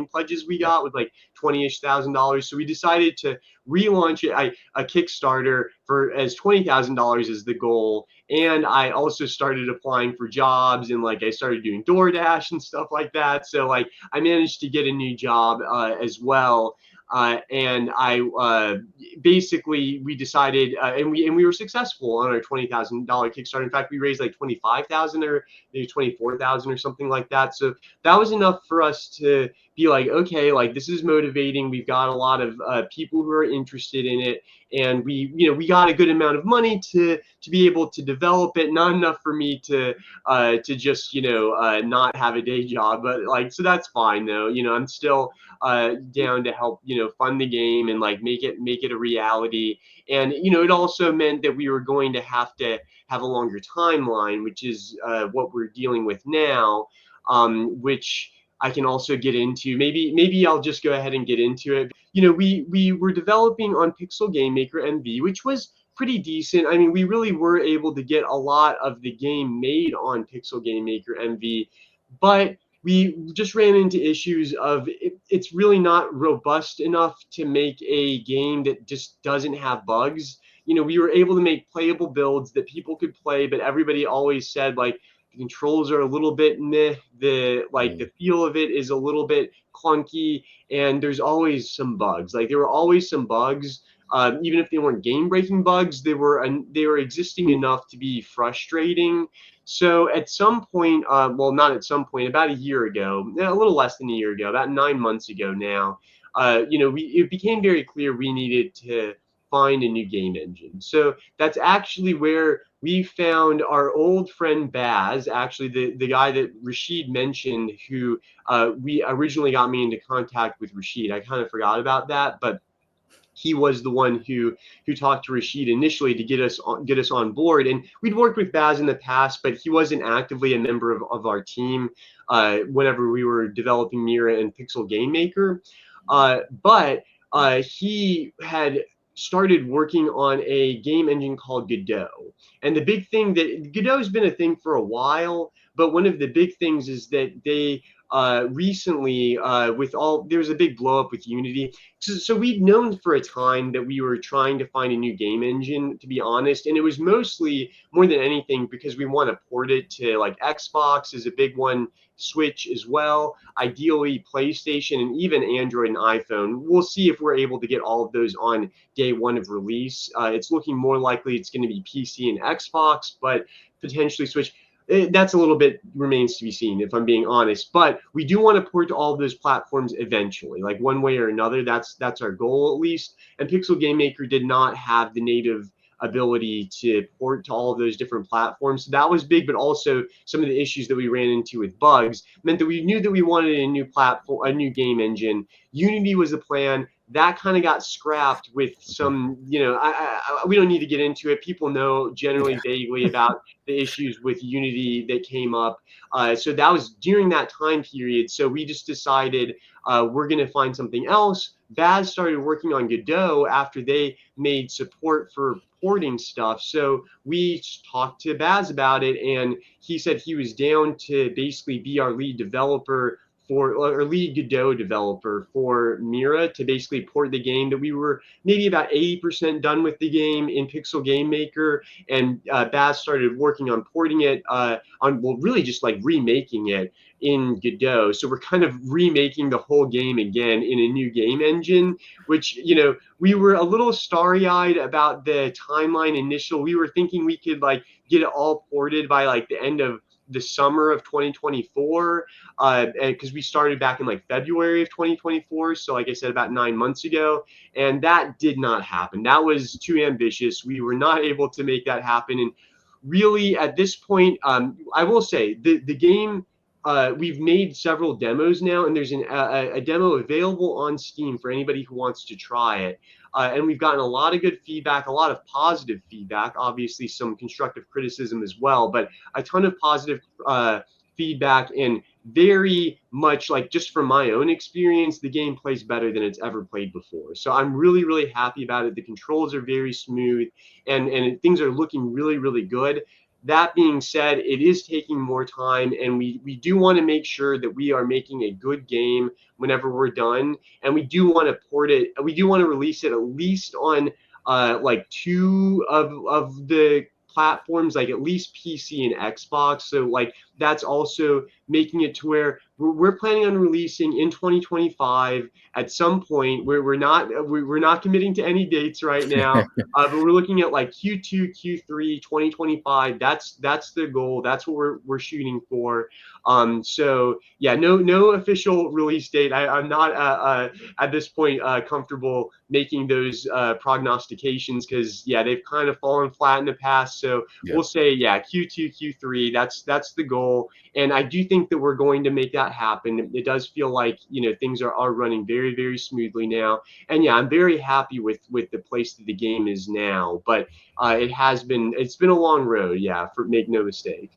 pledges we got, with like $20,000. So we decided to relaunch it, a Kickstarter for as $20,000 is the goal. And I also started applying for jobs, and like I started doing DoorDash and stuff like that. So like I managed to get a new job as well. And I basically, we decided, and we were successful on our $20,000 Kickstarter. In fact, we raised like 25,000 or maybe 24,000 or something like that. So that was enough for us to be like, okay, like this is motivating. We've got a lot of people who are interested in it, and we got a good amount of money to be able to develop it. Not enough for me to just not have a day job, but like, so that's fine though. I'm still down to help fund the game and like make it a reality. And it also meant that we were going to have a longer timeline, which is what we're dealing with now, which I can also get into. Maybe I'll just go ahead and get into it. We were developing on Pixel Game Maker MV, which was pretty decent. I mean, we really were able to get a lot of the game made on Pixel Game Maker MV, but we just ran into issues of it's really not robust enough to make a game that just doesn't have bugs. We were able to make playable builds that people could play, but everybody always said like the controls are a little bit meh, the feel of it is a little bit clunky, and there's always some bugs. Like there were always some bugs. Even if they weren't game-breaking bugs, they were existing enough to be frustrating. So at some point, well, not at some point, about a year ago, a little less than a year ago, about 9 months ago now, it became very clear we needed to find a new game engine. So that's actually where we found our old friend Baz, actually the guy that Rashid mentioned, who we originally got me into contact with Rashid. I kind of forgot about that, but he was the one who talked to Rashid initially to get us on board. And we'd worked with Baz in the past, but he wasn't actively a member of our team whenever we were developing Mira and Pixel Game Maker. But he had started working on a game engine called Godot. And the big thing that Godot has been a thing for a while, but one of the big things is that they recently there's a big blow up with Unity. So we'd known for a time that we were trying to find a new game engine, to be honest, and it was mostly more than anything because we want to port it to like Xbox is a big one, Switch as well, ideally PlayStation, and even Android and iPhone. We'll see if we're able to get all of those on day one of release. It's looking more likely it's going to be PC and Xbox, but potentially Switch. That's a little bit remains to be seen, if I'm being honest. But we do want to port to all of those platforms eventually, like one way or another. That's our goal at least. And Pixel Game Maker did not have the native ability to port to all of those different platforms. So that was big, but also some of the issues that we ran into with bugs meant that we knew that we wanted a new platform, a new game engine. Unity was the plan. That kind of got scrapped with some, we don't need to get into it. People know generally vaguely about the issues with Unity that came up. So that was during that time period. So we just decided we're going to find something else. Baz started working on Godot after they made support for porting stuff. So we talked to Baz about it, and he said he was down to basically be our lead developer or lead Godot developer for Mira to basically port the game. That we were maybe about 80% done with the game in Pixel Game Maker, and Baz started working on porting it really just like remaking it in Godot. So we're kind of remaking the whole game again in a new game engine, which, we were a little starry-eyed about the timeline initial. We were thinking we could like get it all ported by like the end of the summer of 2024, because we started back in like February of 2024. So like I said, about 9 months ago, and that did not happen. That was too ambitious. We were not able to make that happen. And really at this point, I will say the game, we've made several demos now, and there's a demo available on Steam for anybody who wants to try it. And we've gotten a lot of good feedback, a lot of positive feedback, obviously some constructive criticism as well, but a ton of positive feedback, and very much like just from my own experience, the game plays better than it's ever played before. So I'm really, really happy about it. The controls are very smooth, and things are looking really, really good. That being said, it is taking more time, and we do want to make sure that we are making a good game whenever we're done, and we do want to port it. We do want to release it at least on like two of the platforms, like at least PC and Xbox. So like that's also making it to where we're planning on releasing in 2025 at some point. Where we're not committing to any dates right now, but we're looking at like Q2, Q3, 2025. That's the goal. That's what we're shooting for. So yeah, no official release date. I'm not at this point comfortable making those prognostications, because yeah, they've kind of fallen flat in the past. So we'll say Q2, Q3. That's the goal, and I do think that we're going to make that happen. It does feel like things are running very, very smoothly now, and yeah, I'm very happy with the place that the game is now. But it's been a long road, make no mistake.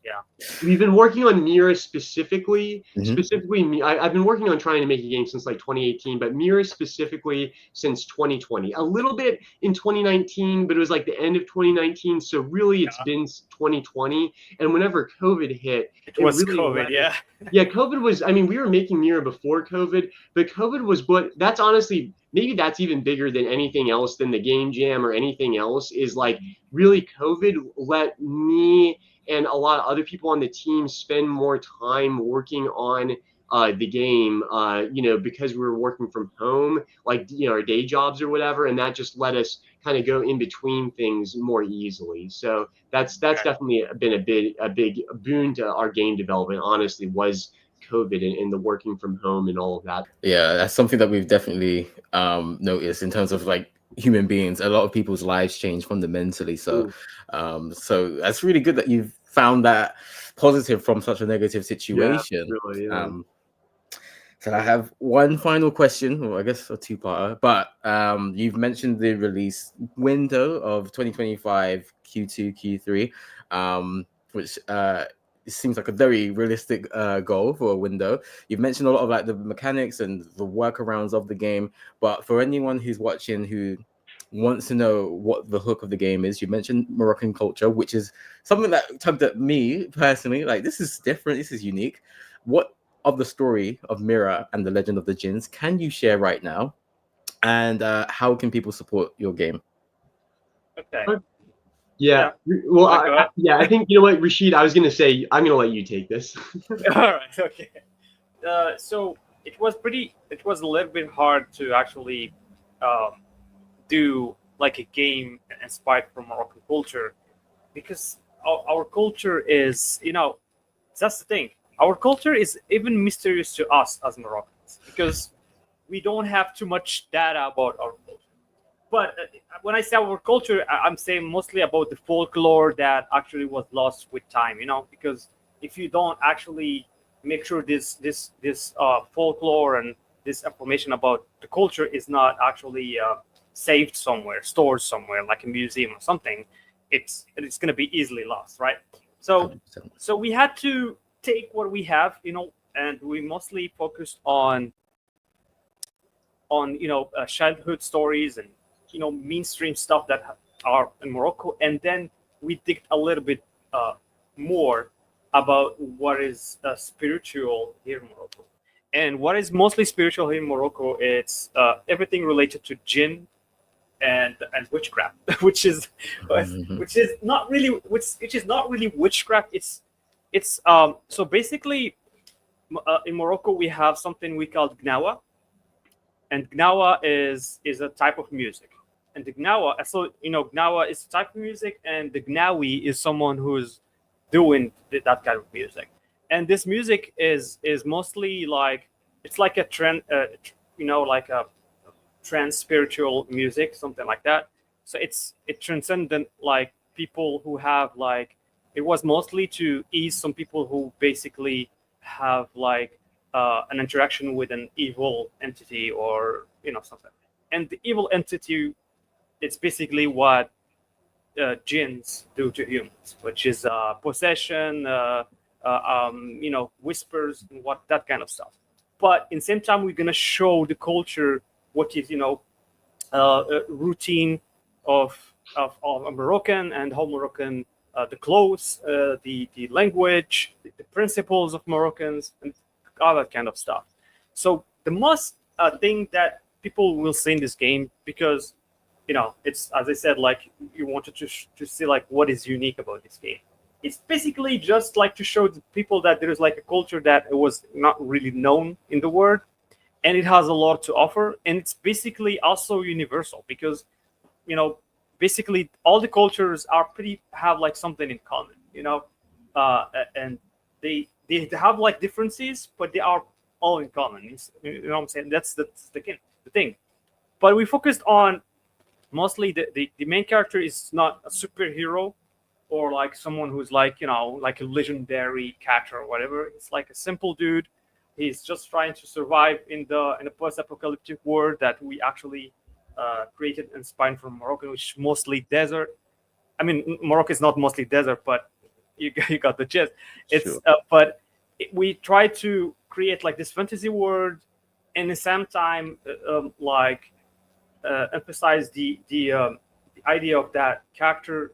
Yeah, we've been working on Mira specifically. Mm-hmm. I've been working on trying to make a game since like 2018, but Mira specifically since 2020. A little bit in 2019, but it was like the end of 2019. So really, it's been 2020. And whenever COVID hit, it was really COVID. COVID was. I mean, we were making Mira before COVID, but COVID was that's honestly. Maybe that's even bigger than anything else, than the game jam or anything else, is like really COVID let me and a lot of other people on the team spend more time working on the game, because we were working from home, like, our day jobs or whatever. And that just let us kind of go in between things more easily. So that's definitely been a big boon to our game development, honestly, was COVID and the working from home and all of that. Yeah, that's something that we've definitely noticed in terms of like human beings. A lot of people's lives change fundamentally. So so that's really good that you've found that positive from such a negative situation. Yeah, really, yeah. So I have one final question, or I guess a two-parter, but you've mentioned the release window of 2025 Q2, Q3, which it seems like a very realistic goal for a window. You've mentioned a lot of like the mechanics and the workarounds of the game, but for anyone who's watching who wants to know what the hook of the game is. You mentioned Moroccan culture, which is something that tugged at me personally. Like, this is different. This is unique. What of the story of Mira and the Legend of the Djinns can you share right now? And how can people support your game? Okay. Yeah. Well, Go ahead. I think, you know what, Rachid, I was going to say, I'm going to let you take this. All right. Okay. So it was a little bit hard to actually do like a game inspired from Moroccan culture, because our culture is, that's the thing. Our culture is even mysterious to us as Moroccans, because we don't have too much data about our culture. But when I say our culture, I'm saying mostly about the folklore that actually was lost with time. Because if you don't actually make sure this folklore and this information about the culture is not actually saved somewhere, stored somewhere, like a museum or something, it's going to be easily lost, right? So 100%. so we had to take what we have, and we mostly focused on childhood stories and mainstream stuff that are in Morocco, and then we dig a little bit more about what is spiritual here in Morocco. And what is mostly spiritual here in Morocco, it's everything related to jinn and witchcraft, which is not really witchcraft. It's so basically in Morocco we have something we call gnawa, and gnawa is a type of music. And the gnawa, so gnawa is a type of music, and the gnawi is someone who's doing that kind of music. And this music is mostly like, it's like a trend, like a trans spiritual music, something like that. So it transcendent, like people who have like, it was mostly to ease some people who basically have like an interaction with an evil entity, or something. And the evil entity, it's basically what jinns do to humans, which is possession, whispers, and what that kind of stuff. But in the same time, we're gonna show the culture, what is routine of a Moroccan, and how Moroccan, the clothes, the language, the principles of Moroccans, and all that kind of stuff. So the most thing that people will see in this game, because it's, as I said, like, you wanted to see like what is unique about this game. It's basically just like to show the people that there is like a culture that it was not really known in the world, and it has a lot to offer. And it's basically also universal, because basically all the cultures have like something in common, and they have like differences, but they are all in common. You know what I'm saying? That's the thing. But we focused on mostly the main character is not a superhero, or like someone who's like like a legendary character or whatever. It's like a simple dude. He's just trying to survive in a post-apocalyptic world that we actually created, inspired from Morocco, which is mostly desert. I mean, Morocco is not mostly desert, but you got the gist. It's Sure. But we try to create like this fantasy world, and at the same time, emphasize the idea of that character.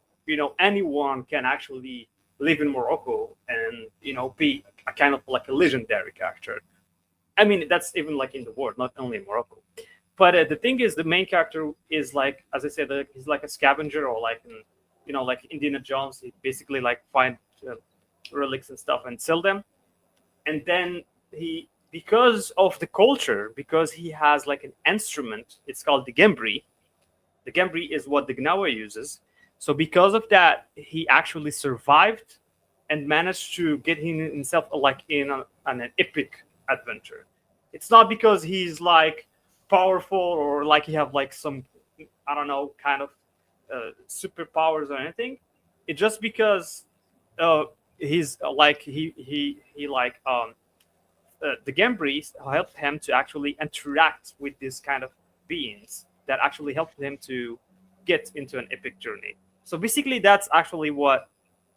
Anyone can actually live in Morocco and be a kind of like a legendary character. I mean, that's even like in the world, not only in Morocco. But the thing is, the main character is like, as I said, he's like a scavenger, or like like Indiana Jones. He basically like find relics and stuff and sell them, and then because of the culture, because he has like an instrument, it's called the gembri. The gembri is what the Gnawa uses. So because of that, he actually survived and managed to get himself like in an epic adventure. It's not because he's like powerful, or like he have like some, I don't know, kind of superpowers or anything. It's just because he's like he like the Gambris helped him to actually interact with these kind of beings that actually helped him to get into an epic journey. So basically, that's actually what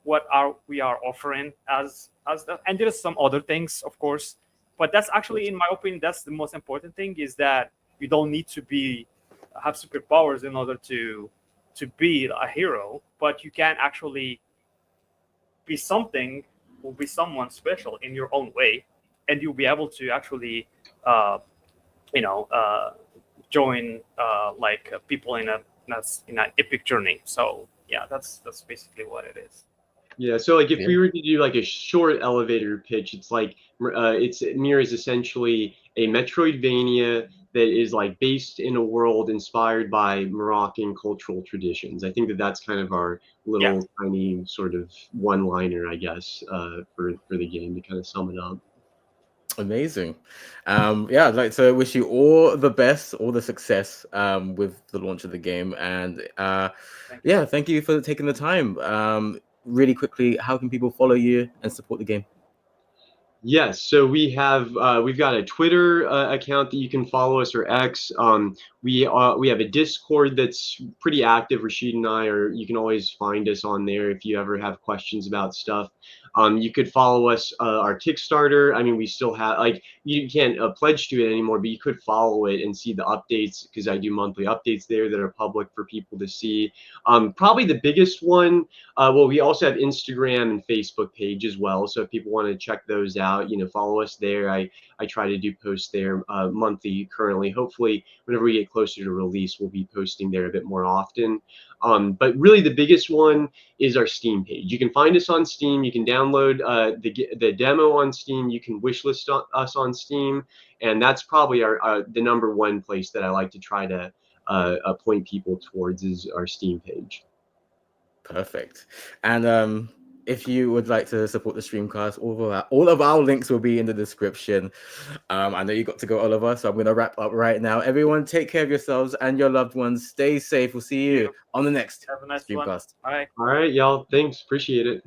we are offering as and there's some other things, of course, but that's actually, in my opinion, that's the most important thing, is that you don't need to be have superpowers in order to be a hero, but you can actually be something or be someone special in your own way, and you'll be able to actually, uh, you know, join people in an epic journey. So yeah, that's basically what it is. Yeah, so like if Yeah. we were to do like a short elevator pitch, it's like it's Mira is essentially a Metroidvania that is like based in a world inspired by Moroccan cultural traditions. I think that that's kind of our Yeah. little tiny sort of one-liner, I guess, for the game to kind of sum it up. Amazing. Yeah, I'd like to wish you all the best, all the success with the launch of the game. And yeah, thank you for taking the time. Really quickly, how can people follow you and support the game? Yes, so we've got a Twitter account that you can follow us, or X. We have a Discord that's pretty active. Rachid and I are. You can always find us on there if you ever have questions about stuff. You could follow us our Kickstarter. I mean, we still have, like, you can't pledge to it anymore, but you could follow it and see the updates, because I do monthly updates there that are public for people to see. Probably the biggest one. Well, we also have Instagram and Facebook page as well. So if people want to check those out, follow us there. I try to do posts there monthly currently. Hopefully, whenever we get closer to release, we'll be posting there a bit more often. But really, the biggest one is our Steam page. You can find us on Steam. You can download the demo on Steam. You can wishlist us on Steam, and that's probably the number one place that I like to try to point people towards is our Steam page. Perfect. And if you would like to support the Streamcast, all of our links will be in the description. I know you got to go, Oliver, so I'm going to wrap up right now. Everyone, take care of yourselves and your loved ones. Stay safe. We'll see you on the next Have a nice one. Streamcast. Bye. All right, y'all. Thanks. Appreciate it.